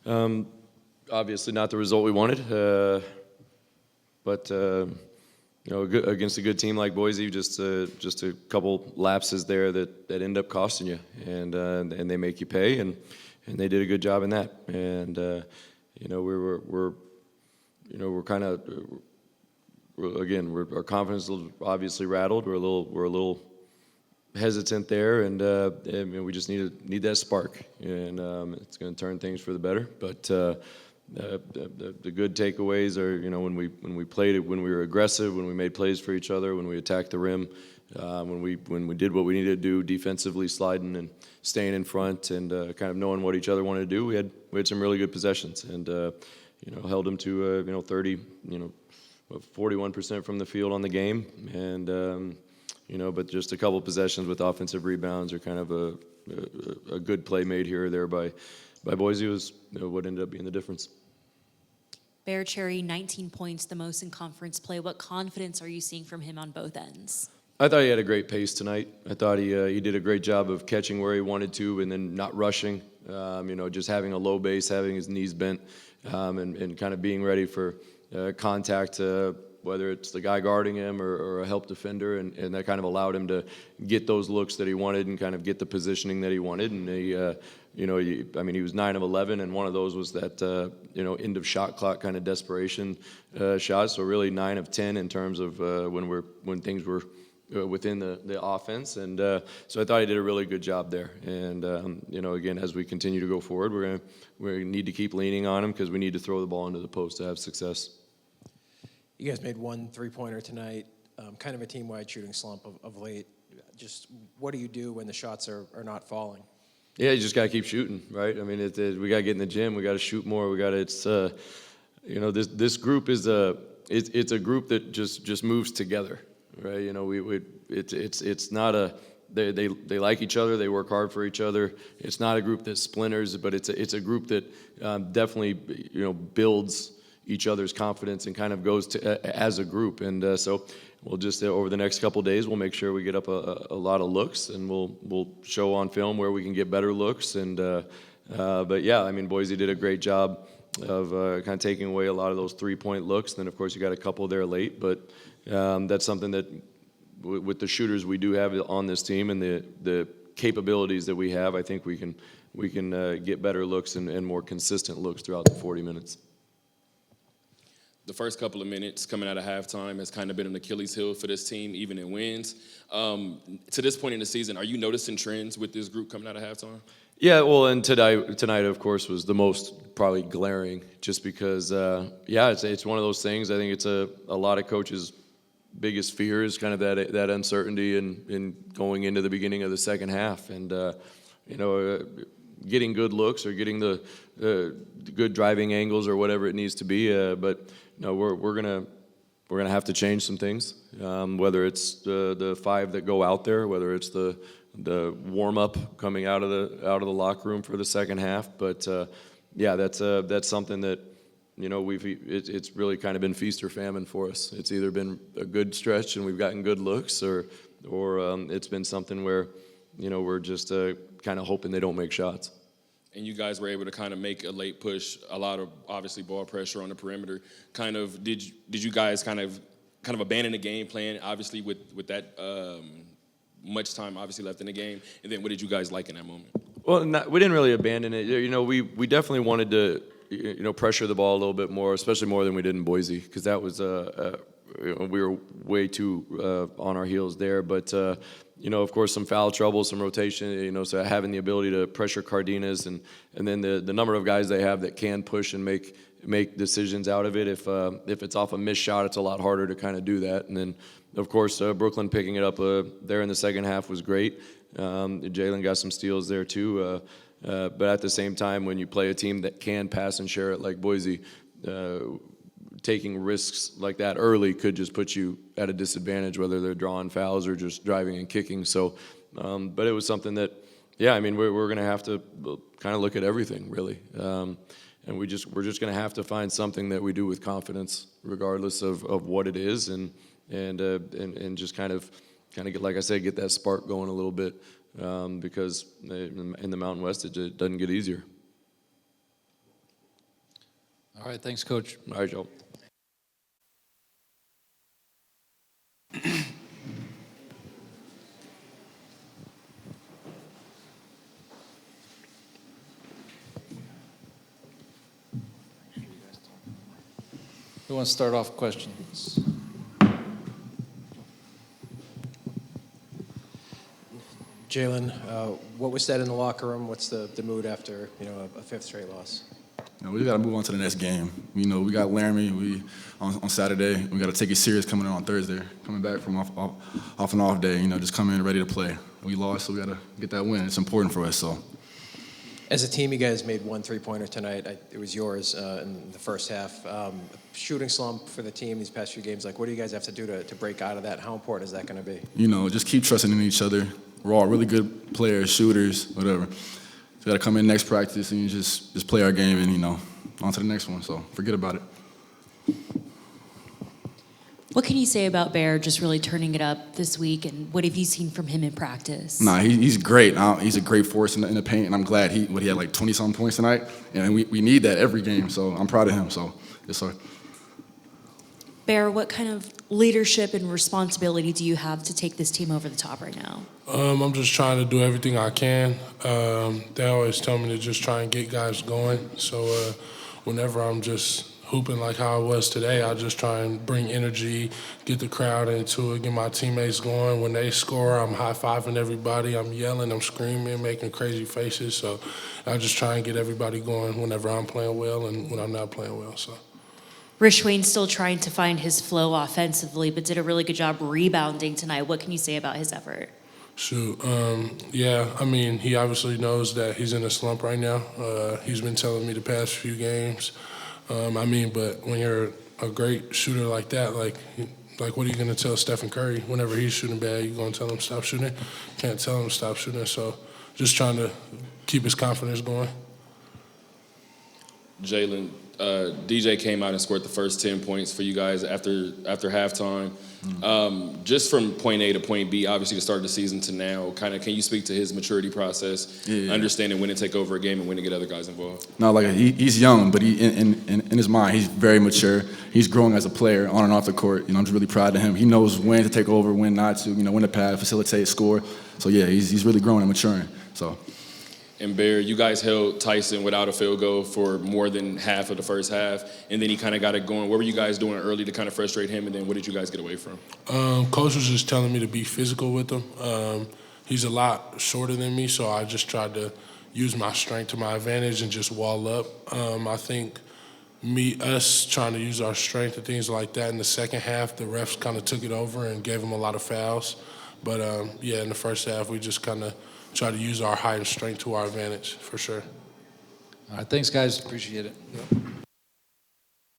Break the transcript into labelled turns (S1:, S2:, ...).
S1: Obviously not the result we wanted, but against a good team like Boise, just a couple lapses there that end up costing you, and they make you pay, and they did a good job in that. And we're kind of our confidence is obviously rattled. We're a little hesitant there, and we just need that spark, and it's going to turn things for the better. But the good takeaways are, when we played it, when we were aggressive, when we made plays for each other, when we attacked the rim, when we did what we needed to do defensively, sliding and staying in front, and kind of knowing what each other wanted to do. We had some really good possessions, and held them to 30, 41% from the field on the game, and but just a couple possessions with offensive rebounds or kind of a good play made here or there by Boise was what ended up being the difference.
S2: Bear Cherry, 19 points, the most in conference play. What confidence are you seeing from him on both ends?
S1: I thought he had a great pace tonight. I thought he did a great job of catching where he wanted to and then not rushing. Just having a low base, having his knees bent, and kind of being ready for contact, whether it's the guy guarding him or a help defender, and that kind of allowed him to get those looks that he wanted and kind of get the positioning that he wanted. And he was 9 of 11, and one of those was that end of shot clock kind of desperation shot. So really 9 of 10 in terms of when things were within the offense, and so I thought he did a really good job there. And again, as we continue to go forward, we need to keep leaning on him because we need to throw the ball into the post to have success.
S3: You guys made one three-pointer tonight, kind of a team-wide shooting slump of late. Just what do you do when the shots are not falling?
S1: Yeah, you just got to keep shooting, right? I mean, we got to get in the gym. We got to shoot more. This group is it's a group that just moves together, right? It's not they like each other. They work hard for each other. It's not a group that splinters, but it's a group that definitely builds each other's confidence and kind of goes to as a group. And so we'll just over the next couple of days, we'll make sure we get up a lot of looks, and we'll show on film where we can get better looks. And but yeah, I mean, Boise did a great job of kind of taking away a lot of those 3-point looks. And then of course you got a couple there late, but that's something that with the shooters we do have on this team and the capabilities that we have, I think we can get better looks and more consistent looks throughout the 40 minutes.
S4: The first couple of minutes coming out of halftime has kind of been an Achilles heel for this team, even in wins. To this point in the season, are you noticing trends with this group coming out of halftime?
S1: Yeah, well, and tonight, of course, was the most probably glaring, just because, it's one of those things. I think it's a lot of coaches' biggest fear is kind of that uncertainty in going into the beginning of the second half, and getting good looks or getting the good driving angles or whatever it needs to be, but. No, we're gonna have to change some things. Whether it's the 5 that go out there, whether it's the warm up coming out of the locker room for the second half. But that's something that it's really kind of been feast or famine for us. It's either been a good stretch and we've gotten good looks, or it's been something where we're just kind of hoping they don't make shots.
S4: And you guys were able to kind of make a late push, a lot of obviously ball pressure on the perimeter. Kind of did you guys kind of abandon the game plan, obviously with that much time obviously left in the game, and then what did you guys like in that moment?
S1: Well, we didn't really abandon it. We definitely wanted to pressure the ball a little bit more, especially more than we did in Boise, because that was we were way too on our heels there. But of course, some foul trouble, some rotation. So having the ability to pressure Cardenas, and then the number of guys they have that can push and make decisions out of it. If it's off a missed shot, it's a lot harder to kind of do that. And then, of course, Brooklyn picking it up there in the second half was great. Jalen got some steals there too. But at the same time, when you play a team that can pass and share it like Boise, taking risks like that early could just put you at a disadvantage, whether they're drawing fouls or just driving and kicking. So, but it was something that, we're going to have to kind of look at everything, really. And we're just going to have to find something that we do with confidence, regardless of what it is, and just kind of get, like I said, get that spark going a little bit, because in the Mountain West it doesn't get easier.
S5: All right, thanks, Coach.
S1: All right, Joe.
S5: Who wants to start off questions?
S3: Jalen, what was said in the locker room? What's the mood after a fifth straight loss?
S6: We got to move on to the next game. We got Laramie on Saturday. We got to take it serious coming in on Thursday. Coming back from off an off day, just come in ready to play. We lost, so we got to get that win. It's important for us. So,
S3: as a team, you guys made one three-pointer tonight. It was yours in the first half. Shooting slump for the team these past few games. Like, what do you guys have to do to break out of that? How important is that going to be?
S6: just keep trusting in each other. We're all really good players, shooters, whatever. We got to come in next practice and just play our game and, on to the next one. So forget about it.
S2: What can you say about Bear just really turning it up this week, and what have you seen from him in practice?
S6: Nah, he's great. He's a great force in the paint, and I'm glad he had like 20-something points tonight. And we need that every game, so I'm proud of him. So, yes, sir.
S2: Bear, what kind of leadership and responsibility do you have to take this team over the top right now?
S7: I'm just trying to do everything I can. They always tell me to just try and get guys going. So whenever I'm just hooping like how I was today, I just try and bring energy, get the crowd into it, get my teammates going. When they score, I'm high-fiving everybody. I'm yelling, I'm screaming, making crazy faces. So I just try and get everybody going whenever I'm playing well and when I'm not playing well. So.
S2: Rishwain's still trying to find his flow offensively, but did a really good job rebounding tonight. What can you say about his effort?
S7: Shoot, yeah, he obviously knows that he's in a slump right now. He's been telling me the past few games. But when you're a great shooter like that, like what are you going to tell Stephen Curry whenever he's shooting bad? You going to tell him stop shooting? Can't tell him stop shooting. So just trying to keep his confidence going.
S4: Jalen, DJ came out and scored the first 10 points for you guys after halftime. Just from point A to point B, obviously the start of the season to now, kind of, can you speak to his maturity process, understanding when to take over a game and when to get other guys involved?
S6: No, he's young, but he in his mind, he's very mature. He's growing as a player on and off the court. I'm just really proud of him. He knows when to take over, when not to, when to pass, facilitate, score. So, yeah, he's really growing and maturing. So.
S4: And Bear, you guys held Tyson without a field goal for more than half of the first half, and then he kind of got it going. What were you guys doing early to kind of frustrate him, and then what did you guys get away from?
S7: Coach was just telling me to be physical with him. He's a lot shorter than me, so I just tried to use my strength to my advantage and just wall up. I think us trying to use our strength and things like that in the second half, the refs kind of took it over and gave him a lot of fouls. But, in the first half, we just kind of try to use our height and strength to our advantage, for sure.
S5: All right, thanks, guys. Appreciate it.
S7: Yep.